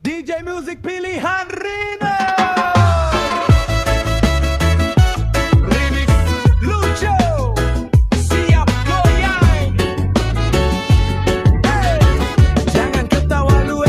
DJ Music pilihan Rino. Remix lucu, siap goyang. Hey, jangan ketawa lu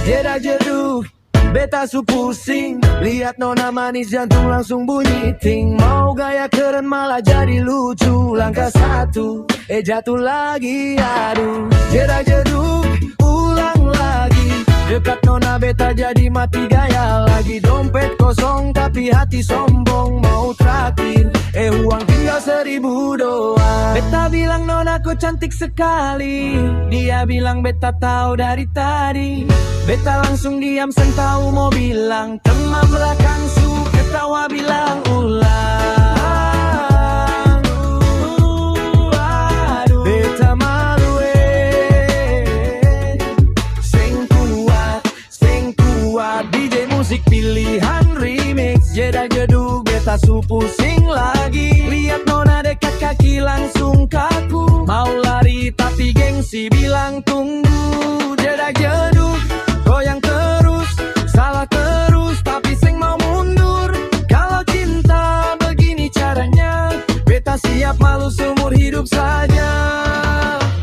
Jedak jeduk, beta su pusing. Lihat nona manis jantung langsung bunyi ting. Mau gaya keren malah jadi lucu. Langkah satu, jatuh lagi. Aduh, jedak jeduk, ulang lagi. Dekat nona beta jadi mati gaya lagi. Dompet kosong tapi hati sombong. Mau traktir, uang tinggal 1000 doang. Beta bilang nona kau cantik sekali. Dia bilang beta tahu dari tadi. Beta langsung diam sen tahu mau bilang. Teman belakang su ketawa bilang ulang. Aduh, beta malu sing kuat DJ musik pilihan remix. Jedak jeduk beta su pusing lagi. Lihat nona dekat kaki langsung kaku. Mau lari tapi gengsi bilang tunggu. Jedak jeduk goyang terus, salah terus, tapi seng mau mundur. Kalau cinta begini caranya, beta siap malu seumur hidup saja.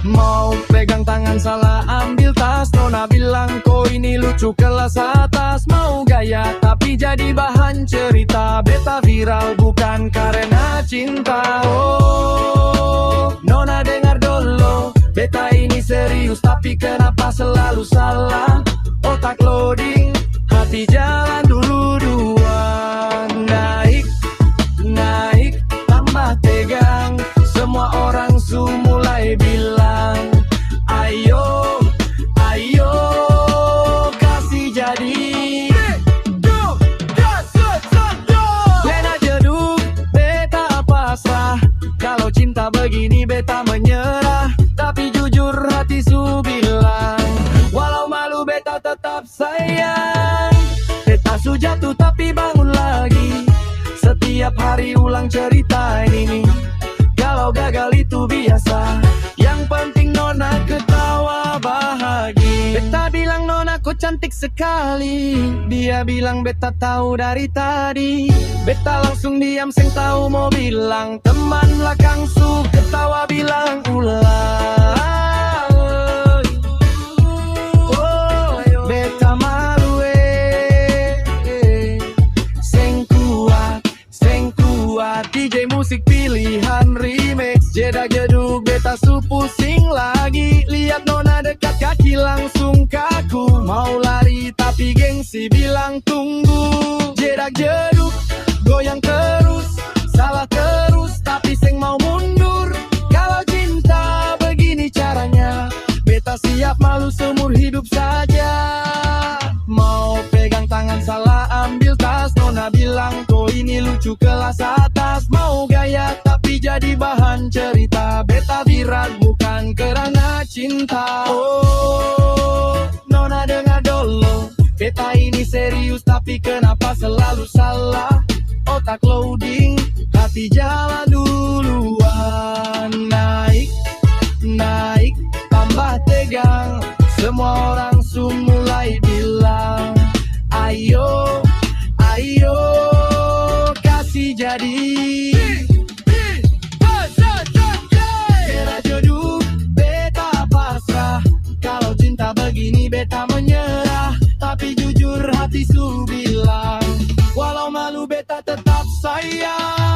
Mau pegang tangan salah ambil tas. Nona bilang kau ini lucu kelas atas. Mau gaya tapi jadi bahan cerita. Beta viral bukan karena cinta. Oh, nona dengar dulu, beta ini serius tapi kenapa selalu salah. Otak loading, hati jalan duluan. Naik, naik, tambah tegang. Semua orang su mulai bilang ayo, ayo, kasih jadi. Lena jeduk, beta pasrah. Kalau cinta begini beta menyerah. Tapi jujur hati su bilang walau malu beta tetap sayang. Beta su jatuh tapi bangun lagi. Setiap hari ulang cerita ini. Kalau gagal itu biasa. Yang penting nona ketawa bahagia. Beta bilang nona kau cantik sekali. Dia bilang beta tahu dari tadi. Beta langsung diam seng tahu mau bilang. Teman belakang su ketawa bilang ulang. Beta malu seng kuat DJ musik pilihan remix. Jedak jeduk beta su pusing lagi. Lihat nona dekat kaki langsung kaku. Mau lari tapi gengsi bilang tunggu. Jedak jeduk goyang terus, salah terus tapi seng mau mundur. Kalau cinta begini caranya, beta siap malu seumur hidup saja. Mau pegang tangan salah ambil tas. Nona bilang kau ini lucu kelas atas. Mau gaya tapi jadi bahan cerita. Beta viral bukan karena cinta. Oh, nona dengar dulu, beta ini serius tapi kenapa selalu salah. Otak loading, hati jalan duluan. Naik, naik, tambah tegang. Semua orang su mulai bilang ayo, ayo, kasih jadi. Jedak jeduk beta pasrah. Kalau cinta begini beta menyerah. Tapi jujur hati su bilang walau malu beta tetap sayang.